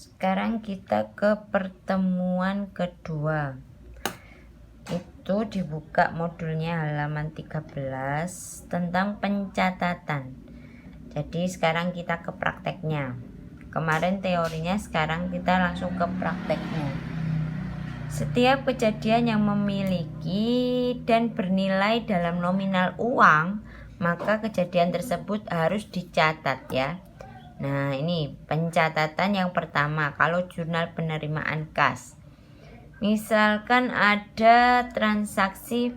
Sekarang kita ke pertemuan kedua. Itu dibuka modulnya halaman 13 tentang pencatatan. Jadi sekarang kita ke prakteknya. Kemarin teorinya, sekarang kita langsung ke prakteknya. Setiap kejadian yang memiliki dan bernilai dalam nominal uang, maka kejadian tersebut harus dicatat ya. Nah, ini pencatatan yang pertama kalau jurnal penerimaan kas. Misalkan ada transaksi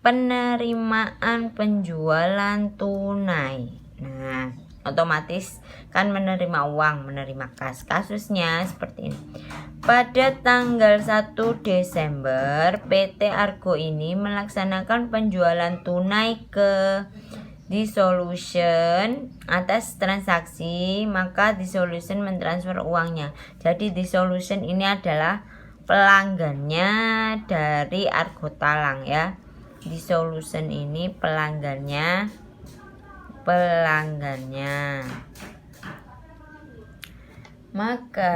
penerimaan penjualan tunai. Nah, otomatis kan menerima uang, menerima kas. Kasusnya seperti ini. Pada tanggal 1 Desember, PT Argo ini melaksanakan penjualan tunai ke Dissolution atas transaksi, maka Dissolution mentransfer uangnya. Jadi Dissolution ini adalah pelanggannya dari Argo Talang ya. Dissolution ini pelanggannya. Maka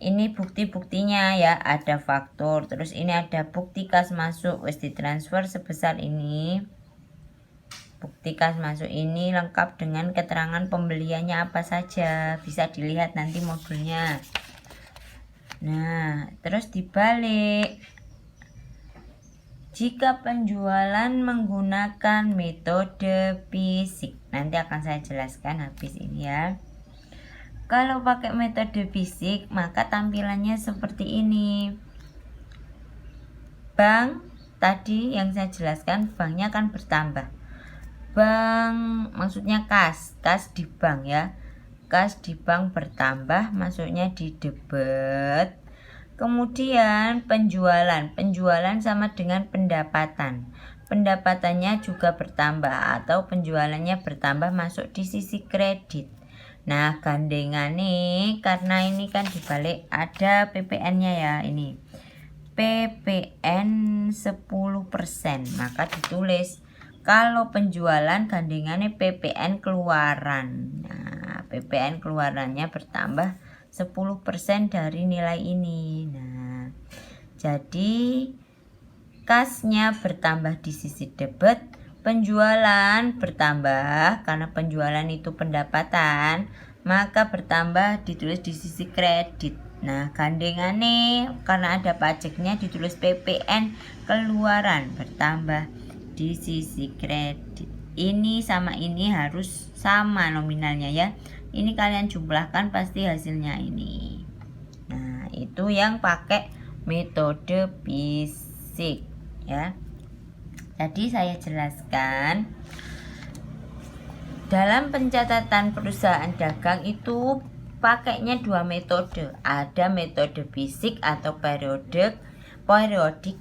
ini bukti-buktinya ya, ada faktur, terus ini ada bukti kas masuk wis ditransfer sebesar ini. Bukti kas masuk ini lengkap dengan keterangan pembeliannya apa saja, bisa dilihat nanti modulnya. Nah, terus dibalik. Jika penjualan menggunakan metode fisik, nanti akan saya jelaskan habis ini ya. Kalau pakai metode fisik, maka tampilannya seperti ini. Bank tadi yang saya jelaskan, banknya akan bertambah. Bank maksudnya kas di bank ya. Kas di bank bertambah, masuknya di debit. Kemudian penjualan sama dengan pendapatan. Pendapatannya juga bertambah atau penjualannya bertambah, masuk di sisi kredit. Nah, gandengan nih, karena ini kan dibalik ada PPN-nya ya, ini. PPN 10%, maka ditulis kalau penjualan gandengannya PPN keluaran. Nah, PPN keluarannya bertambah 10% dari nilai ini. Nah, jadi kasnya bertambah di sisi debit, penjualan bertambah karena penjualan itu pendapatan, maka bertambah ditulis di sisi kredit. Nah, gandengannya karena ada pajaknya ditulis PPN keluaran, bertambah di sisi kredit. Ini sama ini harus sama nominalnya ya. Ini kalian jumlahkan pasti hasilnya ini. Nah, itu yang pakai metode fisik ya. Jadi saya jelaskan, dalam pencatatan perusahaan dagang itu pakainya dua metode. Ada metode fisik atau periodik,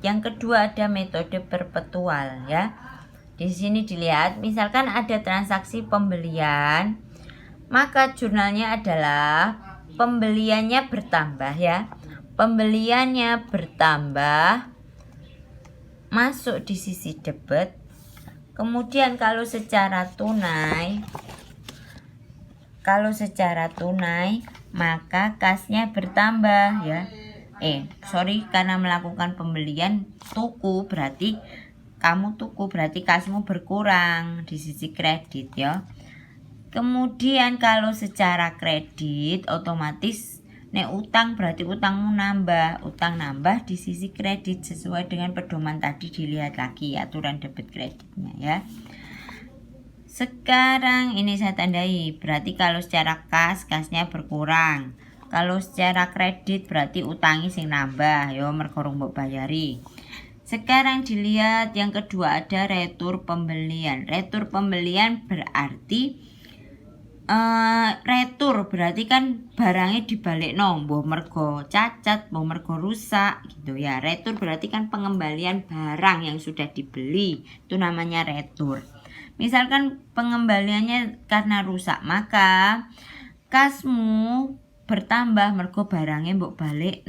yang kedua ada metode perpetual ya. Di sini dilihat, misalkan ada transaksi pembelian, maka jurnalnya adalah pembeliannya bertambah ya. Pembeliannya bertambah, masuk di sisi debit. Kemudian kalau secara tunai, maka kasnya bertambah ya. Karena melakukan pembelian tuku, berarti kasmu berkurang di sisi kredit ya. Kemudian kalau secara kredit, otomatis utang berarti utangmu nambah. Utang nambah di sisi kredit sesuai dengan pedoman tadi, dilihat lagi aturan debit kreditnya ya. Sekarang ini saya tandai, berarti kalau secara kasnya berkurang. Kalau secara kredit berarti utangi sing nambah ya, mergo mbok bayari. Sekarang dilihat yang kedua, ada retur pembelian. Retur pembelian berarti retur berarti kan barangnya dibalik mbok mergo cacat, mbok mergo rusak gitu ya. Retur berarti kan pengembalian barang yang sudah dibeli, itu namanya retur. Misalkan pengembaliannya karena rusak, maka kasmu bertambah mergo barangnya mbok balik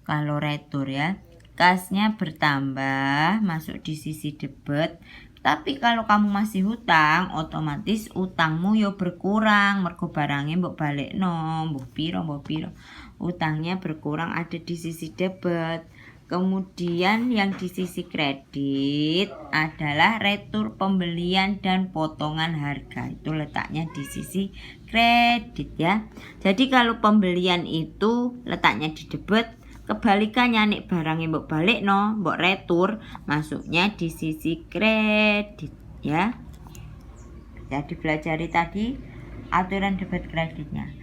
Kalau retur ya, kasnya bertambah, masuk di sisi debit. Tapi kalau kamu masih hutang, otomatis utangmu yo berkurang, mergo barangnya mbok balekno, mbok piro. Utangnya berkurang ada di sisi debit. Kemudian yang di sisi kredit adalah retur pembelian dan potongan harga. Itu letaknya di sisi kredit ya. Jadi kalau pembelian itu letaknya di debit, kebalikannya nek barangnya mbok balekno, mbok retur, masuknya di sisi kredit ya. Jadi pelajari tadi aturan debit kreditnya.